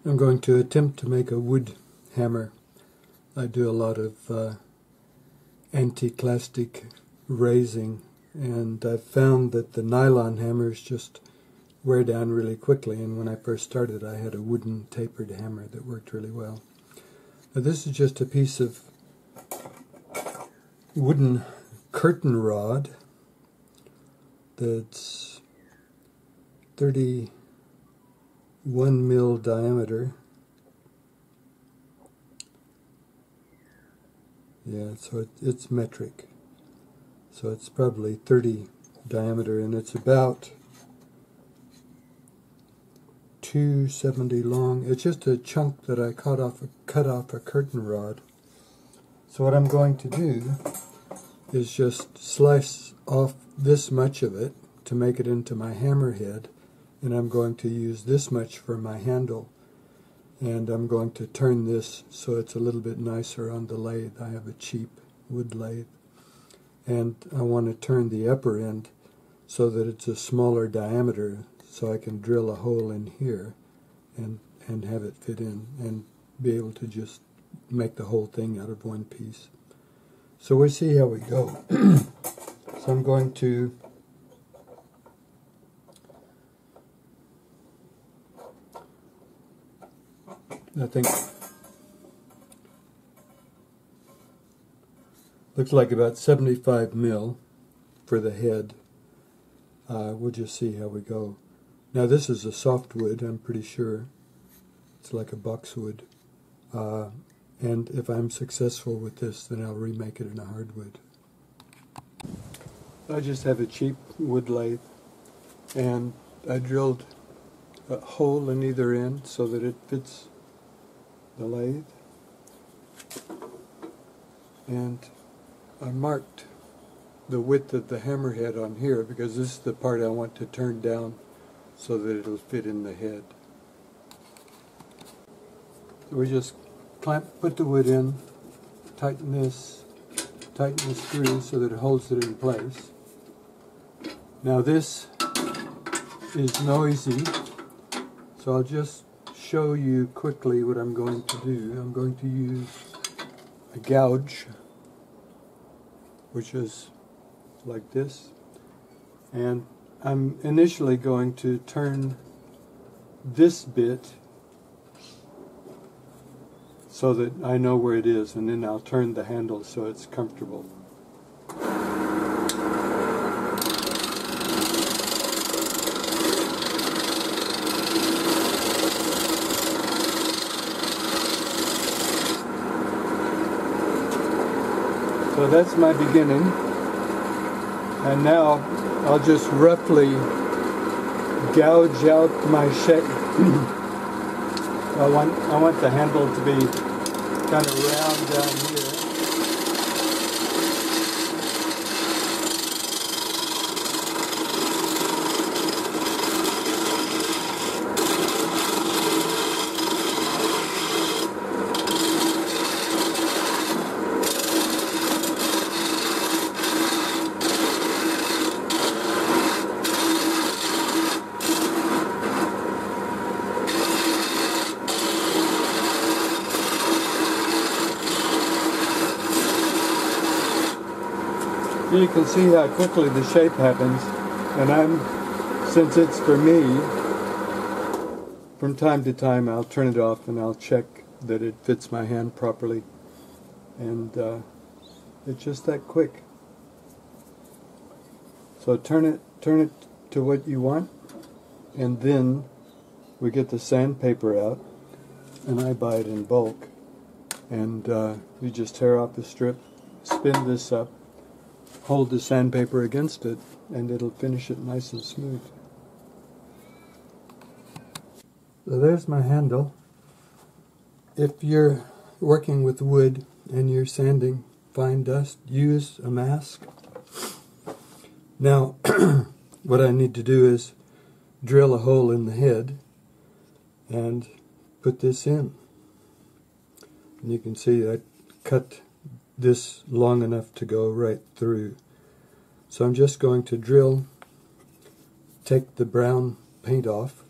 I'm going to attempt to make a wood hammer. I do a lot of anti-clastic raising, and I've found that the nylon hammers just wear down really quickly, and when I first started I had a wooden tapered hammer that worked really well. Now this is just a piece of wooden curtain rod that's 31 mil diameter. Yeah, so it's metric. So it's probably 30 diameter, and it's about 270 long. It's just a chunk that I cut off a curtain rod. So what I'm going to do is just slice off this much of it to make it into my hammerhead, and I'm going to use this much for my handle, and I'm going to turn this so it's a little bit nicer on the lathe. I have a cheap wood lathe, and I want to turn the upper end so that it's a smaller diameter, so I can drill a hole in here and have it fit in and be able to just make the whole thing out of one piece. So we'll see how we go. So I'm going to looks like about 75 mil for the head. We'll just see how we go. Now this is a softwood, I'm pretty sure. It's like a boxwood. And if I'm successful with this, then I'll remake it in a hardwood. I just have a cheap wood lathe, and I drilled a hole in either end so that it fits the lathe. And I marked the width of the hammerhead on here because this is the part I want to turn down so that it'll fit in the head. So we just put the wood in, tighten the screw so that it holds it in place. Now this is noisy, so I'll just show you quickly what I'm going to do. I'm going to use a gouge, which is like this, and I'm initially going to turn this bit so that I know where it is, and then I'll turn the handle so it's comfortable. So that's my beginning, and now I'll just roughly gouge out my shape. I want the handle to be kind of round down here. You can see how quickly the shape happens, and since it's for me, from time to time I'll turn it off and I'll check that it fits my hand properly, and it's just that quick. So turn it to what you want, and then we get the sandpaper out, and I buy it in bulk, and you just tear off the strip, spin this up, hold the sandpaper against it, and it'll finish it nice and smooth. So there's my handle. If you're working with wood and you're sanding fine dust, use a mask. Now, what I need to do is drill a hole in the head and put this in. And you can see I cut this long enough to go right through. So I'm just going to take the brown paint off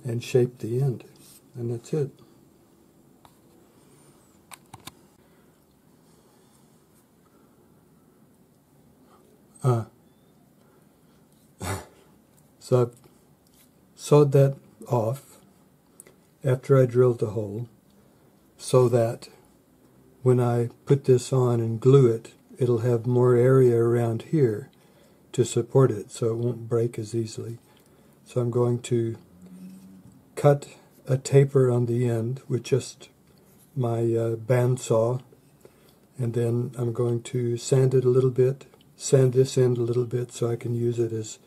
and shape the end. and that's it. So I've sawed that off after I drilled the hole, so that when I put this on and glue it, it'll have more area around here to support it, so it won't break as easily. So I'm going to cut a taper on the end with just my bandsaw, and then I'm going to sand it a little bit, sand this end a little bit so I can use it as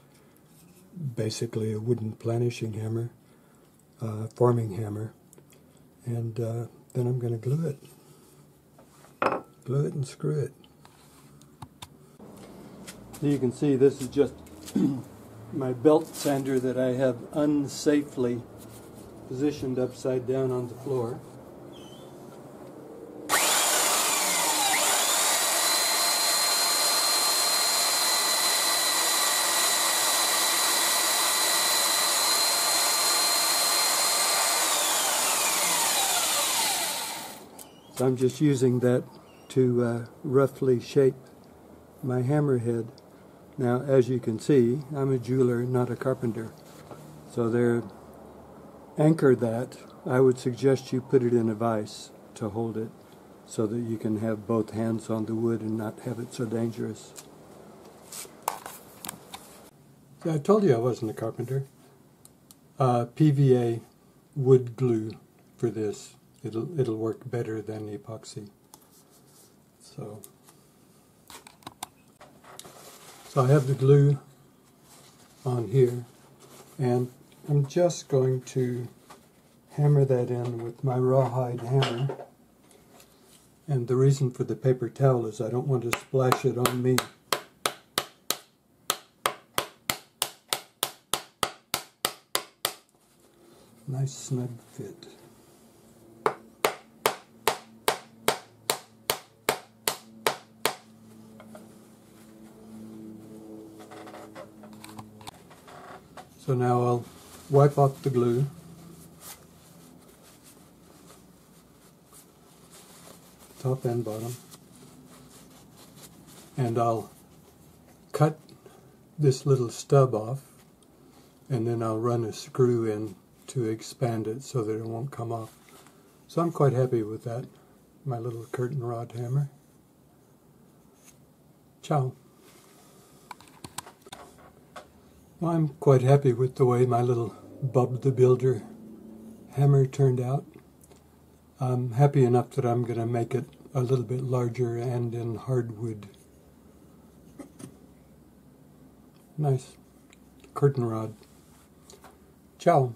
basically a wooden planishing hammer, forming hammer, and then I'm going to glue it and screw it. So you can see this is just my belt sander that I have unsafely positioned upside down on the floor. So I'm just using that to roughly shape my hammerhead. Now, as you can see, I'm a jeweler, not a carpenter. So there, anchor that. I would suggest you put it in a vise to hold it so that you can have both hands on the wood and not have it so dangerous. So I told you I wasn't a carpenter. PVA wood glue for this. It'll work better than epoxy. So I have the glue on here, and I'm just going to hammer that in with my rawhide hammer. And the reason for the paper towel is I don't want to splash it on me. Nice snug fit. So now I'll wipe off the glue. Top and bottom. And I'll cut this little stub off, and then I'll run a screw in to expand it so that it won't come off. So I'm quite happy with that, my little curtain rod hammer. Ciao. Well, I'm quite happy with the way my little Bub the Builder hammer turned out. I'm happy enough that I'm going to make it a little bit larger and in hardwood. Nice curtain rod. Ciao.